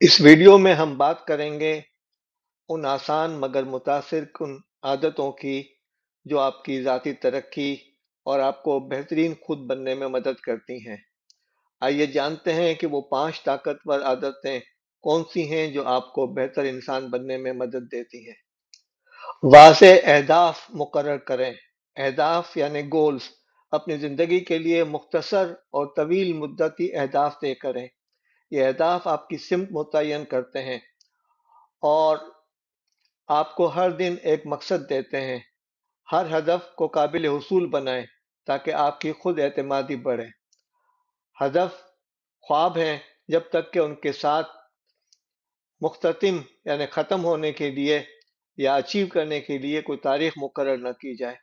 इस वीडियो में हम बात करेंगे उन आसान मगर मुतासिर कुन आदतों की जो आपकी ज़ाती तरक्की और आपको बेहतरीन खुद बनने में मदद करती हैं। आइए जानते हैं कि वो 5 ताकतवर आदतें कौन सी हैं जो आपको बेहतर इंसान बनने में मदद देती हैं। वाज़े अहदाफ मुकर्रर करें। अहदाफ यानी गोल्स अपनी ज़िंदगी के लिए मुख्तसर और तवील मुद्दती अहदाफ तय करें। ये अहदाफ आपकी सिमत मुतय्यन करते हैं और आपको हर दिन एक मकसद देते हैं। हर हदफ को काबिल हुसूल बनाएं ताकि आपकी खुद एतमादी बढ़े। हदफ ख्वाब हैं जब तक कि उनके साथ मुख्ततिम यानी ख़त्म होने के लिए या अचीव करने के लिए कोई तारीख मुकर्रर न की जाए।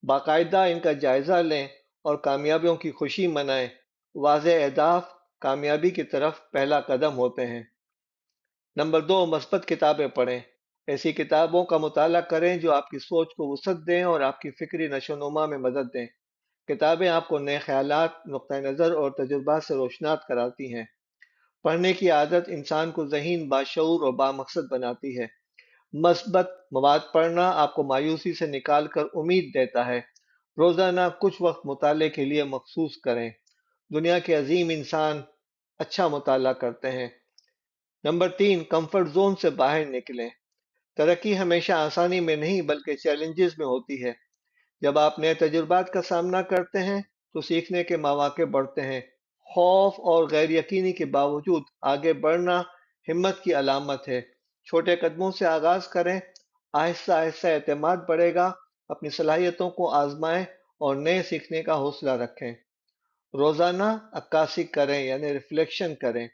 बाकायदा इनका जायज़ा लें और कामयाबियों की खुशी मनाएं। वाज़े अहदाफ कामयाबी की तरफ पहला कदम होते हैं। नंबर 2, मस्बत किताबें पढ़ें। ऐसी किताबों का मुताला करें जो आपकी सोच को वसअत दें और आपकी फ़िक्री नशोनुमा में मदद दें। किताबें आपको नए ख़यालात, नुक्ता नज़र और तजुर्बात से रोशनास कराती हैं। पढ़ने की आदत इंसान को ज़हीन, बाशऊर और बामकसद बनाती है। मस्बत मवाद पढ़ना आपको मायूसी से निकाल कर उम्मीद देता है। रोज़ाना कुछ वक्त मुताले के लिए मखसूस करें। दुनिया के अजीम इंसान अच्छा मुताला करते हैं। नंबर 3, कंफर्ट जोन से बाहर निकलें। तरक्की हमेशा आसानी में नहीं बल्कि चैलेंजेस में होती है। जब आप नए तजुर्बात का सामना करते हैं तो सीखने के मौके बढ़ते हैं। खौफ और गैर यकीनी के बावजूद आगे बढ़ना हिम्मत की अलामत है। छोटे कदमों से आगाज करें, आहिस्ता आहिस्ता एतमाद बढ़ेगा। अपनी सलाहियतों को आजमाएं और नए सीखने का हौसला रखें। रोजाना अक्कासी करें यानी रिफ्लेक्शन करें।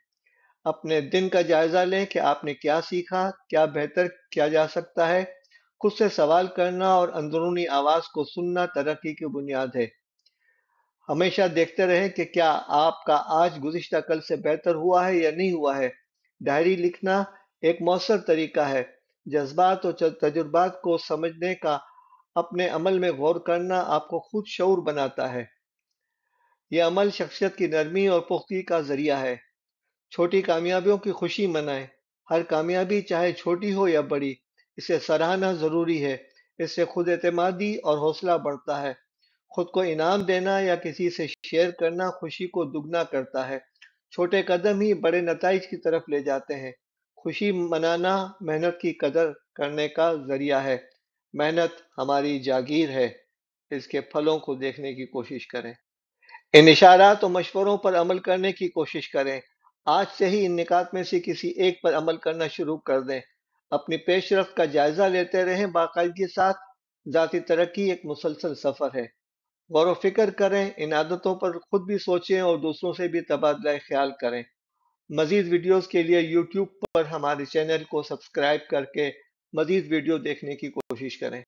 अपने दिन का जायजा लें कि आपने क्या सीखा, क्या बेहतर किया जा सकता है। खुद से सवाल करना और अंदरूनी आवाज को सुनना तरक्की की बुनियाद है। हमेशा देखते रहें कि क्या आपका आज गुज़िश्ता कल से बेहतर हुआ है या नहीं हुआ है। डायरी लिखना एक मौसर तरीका है। जज्बात और तजुर्बात को समझने का अपने अमल में गौर करना आपको खुद शऊर बनाता है। यह अमल शख्सियत की नरमी और पुख्तगी का जरिया है। छोटी कामयाबियों की खुशी मनाएं। हर कामयाबी चाहे छोटी हो या बड़ी, इसे सराहना जरूरी है। इससे खुद एतमादी और हौसला बढ़ता है। खुद को इनाम देना या किसी से शेयर करना खुशी को दुगना करता है। छोटे कदम ही बड़े नताइज की तरफ ले जाते हैं। खुशी मनाना मेहनत की कदर करने का जरिया है। मेहनत हमारी जागीर है, इसके फलों को देखने की कोशिश करें। इन इशारात और मशवरों पर अमल करने की कोशिश करें। आज से ही इन निकात में से किसी एक पर अमल करना शुरू कर दें। अपनी पेशरफ्त का जायजा लेते रहें बाकायदगी के साथ। ज़ाती तरक्की एक मुसलसल सफ़र है। गौर व फिक्र करें, इन आदतों पर खुद भी सोचें और दूसरों से भी तबादला ख्याल करें। मजीद वीडियोस के लिए यूट्यूब पर हमारे चैनल को सब्सक्राइब करके मजीद वीडियो देखने की कोशिश करें।